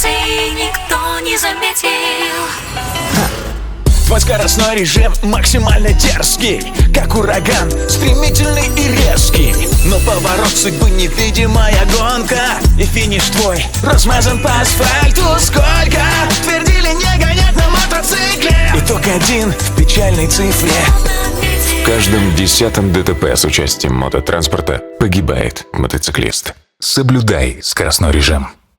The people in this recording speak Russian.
нас и никто не заметил. Твой скоростной режим максимально дерзкий, как ураган, стремительный и резкий. Но поворот судьбы невидимая гонка, и финиш твой размазан по асфальту. Сколько твердили не гонять на мотоцикле, итог один в печальной цифре. В каждом 10-м ДТП с участием мототранспорта погибает мотоциклист. Соблюдай скоростной режим.